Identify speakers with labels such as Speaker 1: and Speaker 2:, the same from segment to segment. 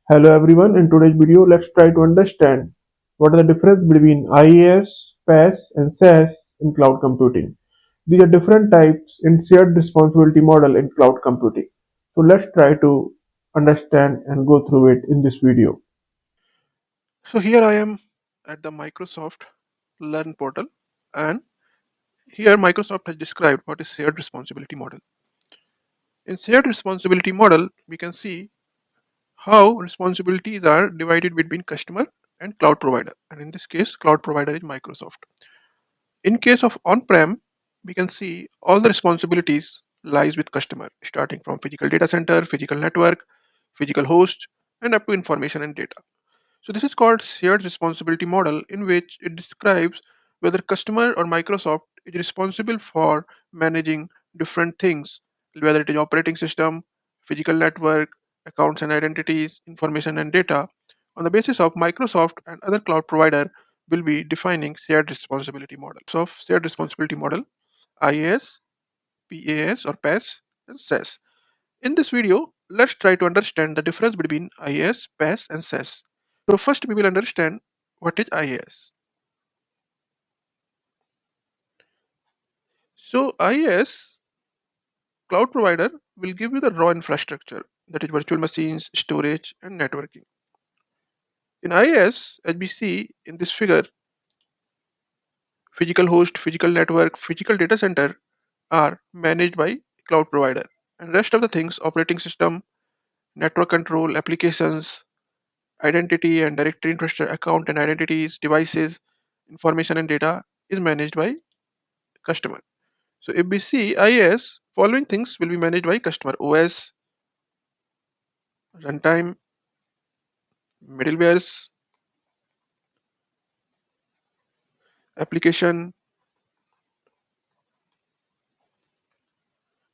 Speaker 1: Hello everyone, in today's video let's try to understand what are the difference between IaaS, PaaS and SaaS in cloud computing. These are different types in shared responsibility model in cloud computing. So let's try to understand and go through it in this video.
Speaker 2: So here I am at the Microsoft Learn portal, and here Microsoft has described what is shared responsibility model. In shared responsibility model, we can see how responsibilities are divided between customer and cloud provider. And in this case, cloud provider is Microsoft. In case of on-prem, we can see all the responsibilities lies with customer, starting from physical data center, physical network, physical host, and up to information and data. So this is called shared responsibility model, in which it describes whether customer or Microsoft is responsible for managing different things, whether it is operating system, physical network, accounts and identities, information and data. On the basis of Microsoft and other cloud provider will be defining shared responsibility model. So shared responsibility model, IaaS, PaaS or PaaS and SaaS. In this video, let's try to understand the difference between IaaS, PaaS and SaaS. So first we will understand what is IaaS. So IaaS, cloud provider, will give you the raw infrastructure, that is virtual machines, storage and networking. In IaaS, as we see in this figure, physical host, physical network, physical data center are managed by cloud provider, and rest of the things, operating system, network control, applications, identity and directory infrastructure, account and identities, devices, information and data is managed by customer. So if we see IaaS, following things will be managed by customer: OS, runtime, middlewares, application,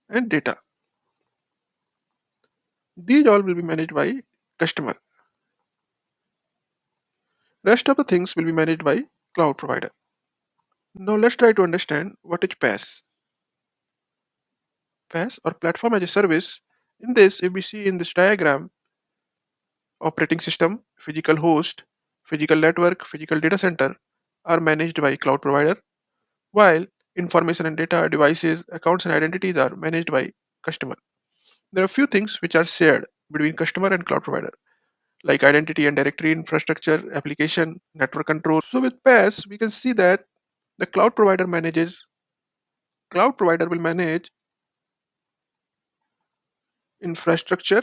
Speaker 2: and data. These all will be managed by customer. Rest of the things will be managed by cloud provider. Now let's try to understand what is PaaS. PaaS or platform as a service. In this, if we see in this diagram, operating system, physical host, physical network, physical data center are managed by cloud provider, while information and data, devices, accounts and identities are managed by customer. There are few things which are shared between customer and cloud provider, like identity and directory infrastructure, application, network control. So with PaaS, we can see that the cloud provider will manage infrastructure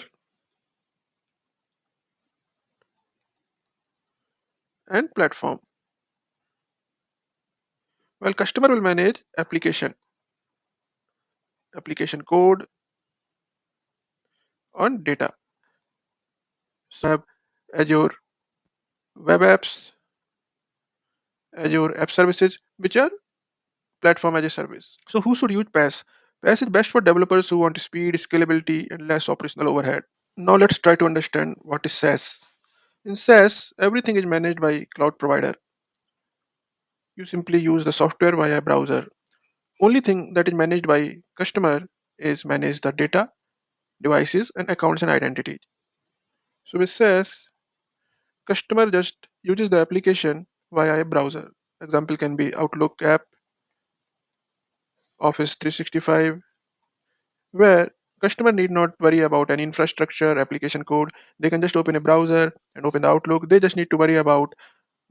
Speaker 2: and platform, while customer will manage application code on data. So have Azure web apps, Azure app services, which are platform as a service. So who should use PaaS? PaaS is best for developers who want speed, scalability, and less operational overhead. Now let's try to understand what is SaaS. In SaaS, everything is managed by cloud provider. You simply use the software via browser. Only thing that is managed by customer is manage the data, devices, and accounts and identities. So with SaaS, customer just uses the application via a browser. Example can be Outlook app, Office 365, where customer need not worry about any infrastructure, application code. They can just open a browser and open the Outlook. They just need to worry about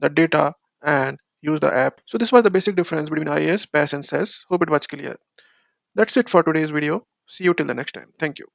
Speaker 2: the data and use the app. So this was the basic difference between IaaS, PaaS and SaaS. Hope it was clear. That's it for today's video. See you till the next time. Thank you.